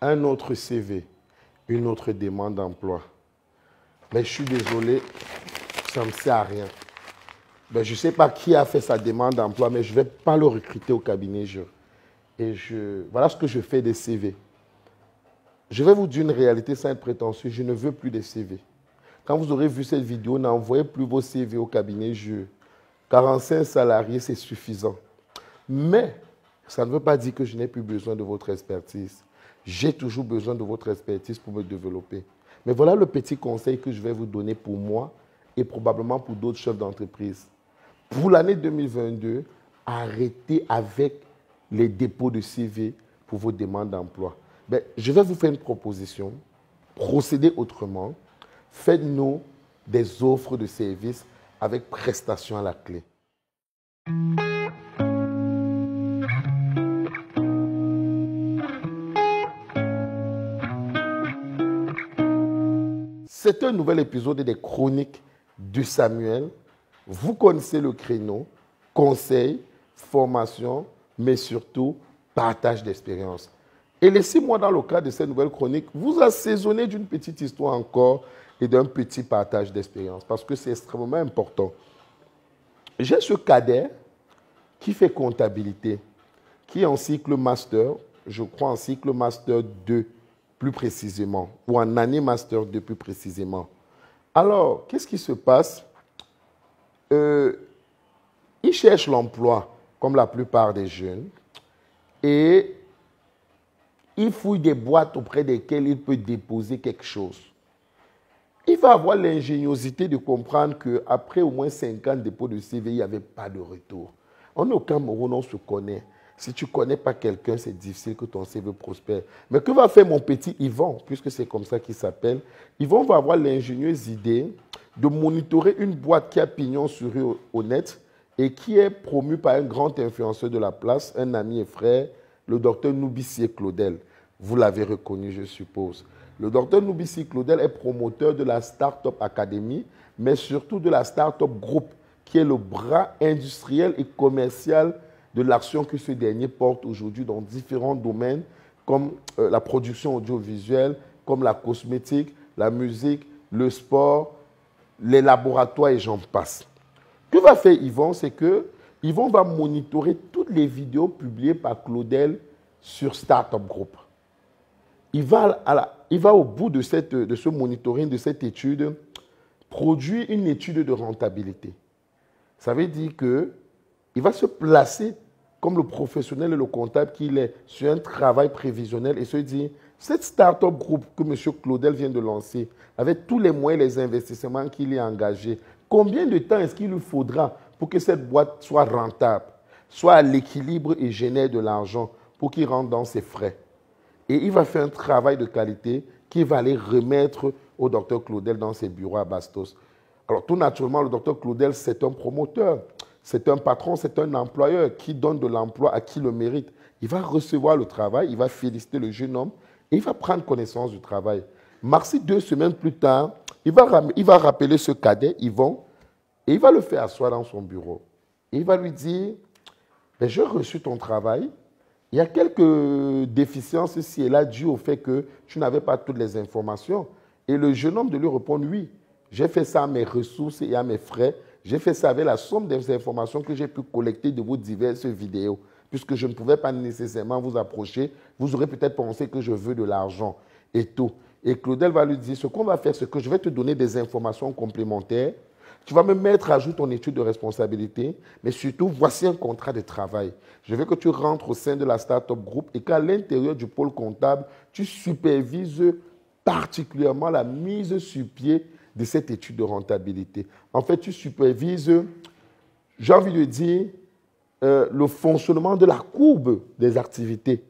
un autre CV, une autre demande d'emploi. Mais je suis désolé, ça ne me sert à rien. Ben, je ne sais pas qui a fait sa demande d'emploi, mais je ne vais pas le recruter au cabinet. Voilà ce que je fais des CV. Je vais vous dire une réalité sans être prétentieux, je ne veux plus des CV. Quand vous aurez vu cette vidéo, n'envoyez plus vos CV au cabinet. 45 salariés, c'est suffisant. Mais ça ne veut pas dire que je n'ai plus besoin de votre expertise. J'ai toujours besoin de votre expertise pour me développer. Mais voilà le petit conseil que je vais vous donner pour moi et probablement pour d'autres chefs d'entreprise. Pour l'année 2022, arrêtez avec les dépôts de CV pour vos demandes d'emploi. Ben, je vais vous faire une proposition. Procédez autrement. Faites-nous des offres de services avec prestation à la clé. C'est un nouvel épisode des Chroniques de Samuel. Vous connaissez le créneau, conseils, formation, mais surtout partage d'expérience. Et laissez-moi, dans le cadre de cette nouvelle chronique, vous assaisonner d'une petite histoire encore et d'un petit partage d'expérience, parce que c'est extrêmement important. J'ai ce cadet qui fait comptabilité, qui est en cycle master, je crois en cycle master 2 plus précisément, ou en année master 2 plus précisément. Alors, qu'est-ce qui se passe? Il cherche l'emploi, comme la plupart des jeunes, et il fouille des boîtes auprès desquelles il peut déposer quelque chose. Il va avoir l'ingéniosité de comprendre qu'après au moins 50 dépôts de CV, il n'y avait pas de retour. On est au Cameroun, on se connaît. Si tu ne connais pas quelqu'un, c'est difficile que ton CV prospère. Mais que va faire mon petit Yvon, puisque c'est comme ça qu'il s'appelle? Yvon va avoir l'ingénieuse idée de monitorer une boîte qui a pignon sur rue au net et qui est promue par un grand influenceur de la place, un ami et frère, le docteur Noubissi Claudel. Vous l'avez reconnu, je suppose. Le docteur Noubissi Claudel est promoteur de la Startup Academy, mais surtout de la Startup Group, qui est le bras industriel et commercial de l'action que ce dernier porte aujourd'hui dans différents domaines, comme la production audiovisuelle, comme la cosmétique, la musique, le sport, les laboratoires et j'en passe. Que va faire Yvon? C'est que Yvon va monitorer toutes les vidéos publiées par Claudel sur Startup Group. Il va au bout de ce monitoring, de cette étude, produire une étude de rentabilité. Ça veut dire qu'il va se placer comme le professionnel et le comptable qu'il est sur un travail prévisionnel et se dire, cette start-up groupe que M. Claudel vient de lancer, avec tous les moyens et les investissements qu'il y a engagés, combien de temps est-ce qu'il lui faudra pour que cette boîte soit rentable, soit à l'équilibre et génère de l'argent pour qu'il rentre dans ses frais? Et il va faire un travail de qualité qu'il va aller remettre au docteur Claudel dans ses bureaux à Bastos. Alors tout naturellement, le docteur Claudel, c'est un promoteur, c'est un patron, c'est un employeur qui donne de l'emploi à qui le mérite. Il va recevoir le travail, il va féliciter le jeune homme et il va prendre connaissance du travail. Merci 2 semaines plus tard, il va rappeler ce cadet, Yvon, et il va le faire asseoir dans son bureau. Et il va lui dire, ben, j'ai reçu ton travail. Il y a quelques déficiences ici et là dues au fait que tu n'avais pas toutes les informations. Et le jeune homme de lui répondre, oui, j'ai fait ça à mes ressources et à mes frais. J'ai fait ça avec la somme des informations que j'ai pu collecter de vos diverses vidéos. Puisque je ne pouvais pas nécessairement vous approcher, vous aurez peut-être pensé que je veux de l'argent et tout. Et Claudel va lui dire, ce qu'on va faire, c'est que je vais te donner des informations complémentaires. Tu vas me mettre à jour ton étude de responsabilité, mais surtout, voici un contrat de travail. Je veux que tu rentres au sein de la Startup Group et qu'à l'intérieur du pôle comptable, tu supervises particulièrement la mise sur pied de cette étude de rentabilité. En fait, tu supervises, j'ai envie de dire, le fonctionnement de la courbe des activités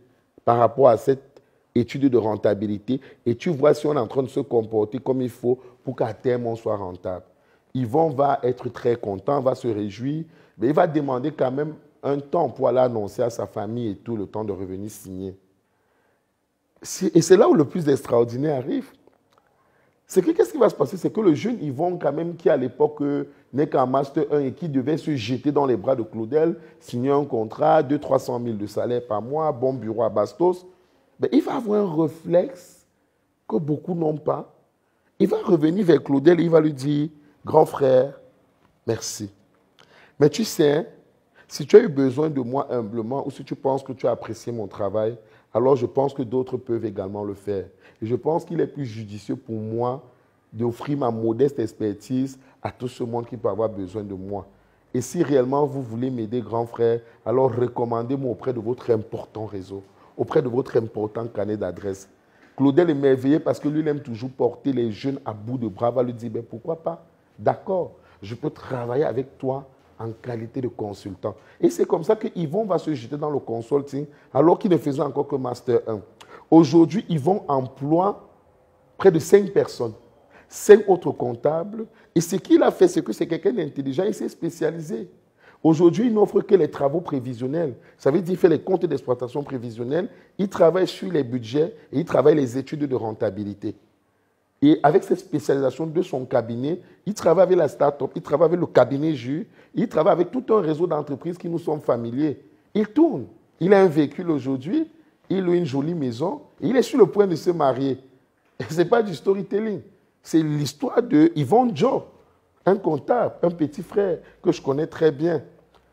par rapport à cette étude de rentabilité et tu vois si on est en train de se comporter comme il faut pour qu'à terme, on soit rentable. Yvon va être très content, va se réjouir, mais il va demander quand même un temps pour aller annoncer à sa famille et tout, le temps de revenir signer. Et c'est là où le plus extraordinaire arrive. C'est que qu'est-ce qui va se passer? C'est que le jeune Yvon, quand même, qui à l'époque n'est qu'en Master 1 et qui devait se jeter dans les bras de Claudel, signer un contrat, 200 000 à 300 000 de salaire par mois, bon bureau à Bastos, ben, il va avoir un réflexe que beaucoup n'ont pas. Il va revenir vers Claudel et il va lui dire, grand frère, merci. Mais tu sais, si tu as eu besoin de moi humblement ou si tu penses que tu as apprécié mon travail, alors je pense que d'autres peuvent également le faire. Et je pense qu'il est plus judicieux pour moi d'offrir ma modeste expertise à tout ce monde qui peut avoir besoin de moi. Et si réellement vous voulez m'aider, grand frère, alors recommandez-moi auprès de votre important réseau, auprès de votre important carnet d'adresses. Claudel est merveilleux parce que lui, il aime toujours porter les jeunes à bout de bras. Il va lui dire, ben, pourquoi pas? D'accord, je peux travailler avec toi en qualité de consultant. Et c'est comme ça que Yvon va se jeter dans le consulting alors qu'il ne faisait encore que Master 1. Aujourd'hui, Yvon emploie près de 5 personnes, 5 autres comptables. Et ce qu'il a fait, c'est que c'est quelqu'un d'intelligent, il s'est spécialisé. Aujourd'hui, il n'offre que les travaux prévisionnels. Ça veut dire qu'il fait les comptes d'exploitation prévisionnels, il travaille sur les budgets et il travaille les études de rentabilité. Et avec cette spécialisation de son cabinet, il travaille avec la start-up, il travaille avec le cabinet JU, il travaille avec tout un réseau d'entreprises qui nous sont familiers. Il tourne. Il a un véhicule aujourd'hui, il a une jolie maison et il est sur le point de se marier. Ce n'est pas du storytelling. C'est l'histoire de Yvon Joe, un comptable, un petit frère que je connais très bien.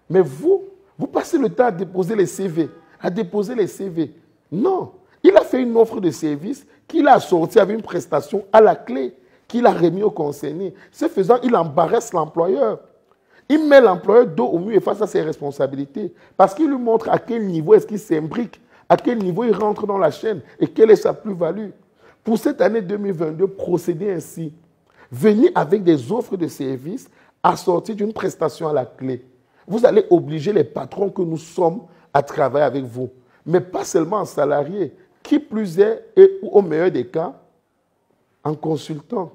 Mais vous passez le temps à déposer les CV, Non. Il a fait une offre de service qu'il a sortie avec une prestation à la clé, qu'il a remis au concerné. Ce faisant, il embarrasse l'employeur. Il met l'employeur dos au mur et face à ses responsabilités. Parce qu'il lui montre à quel niveau est-ce qu'il s'imbrique, à quel niveau il rentre dans la chaîne et quelle est sa plus-value. Pour cette année 2022, procédez ainsi. Venez avec des offres de services assorties d'une prestation à la clé. Vous allez obliger les patrons que nous sommes à travailler avec vous. Mais pas seulement en salarié, qui plus est, et au meilleur des cas, en consultant.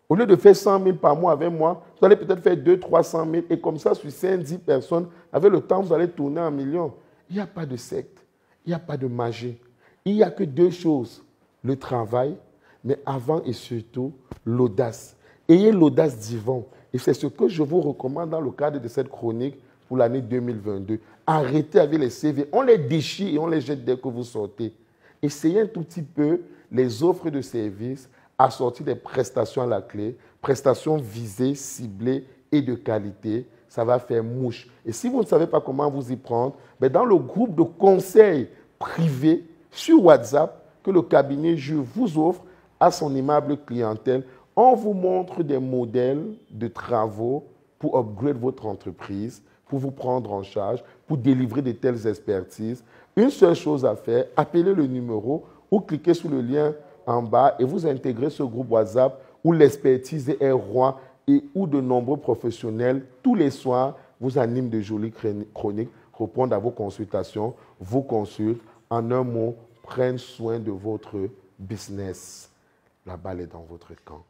Au lieu de faire 100 000 par mois avec moi, vous allez peut-être faire 200 000, 300 000, et comme ça, sur 5-10 personnes, avec le temps, vous allez tourner en millions. Il n'y a pas de secte, il n'y a pas de magie. Il n'y a que 2 choses, le travail, mais avant et surtout, l'audace. Ayez l'audace d'Yvon. Et c'est ce que je vous recommande dans le cadre de cette chronique pour l'année 2022. Arrêtez avec les CV. On les déchire et on les jette dès que vous sortez. Essayez un tout petit peu les offres de services assorties des prestations à la clé, prestations visées, ciblées et de qualité. Ça va faire mouche. Et si vous ne savez pas comment vous y prendre, ben dans le groupe de conseils privés sur WhatsApp que le cabinet JU vous offre à son aimable clientèle, on vous montre des modèles de travaux pour upgrade votre entreprise, pour vous prendre en charge, pour délivrer de telles expertises. Une seule chose à faire, appelez le numéro ou cliquez sur le lien en bas et vous intégrez ce groupe WhatsApp où l'expertise est roi et où de nombreux professionnels, tous les soirs, vous animent de jolies chroniques, répondent à vos consultations, vous consultent. En un mot, prennent soin de votre business. La balle est dans votre camp.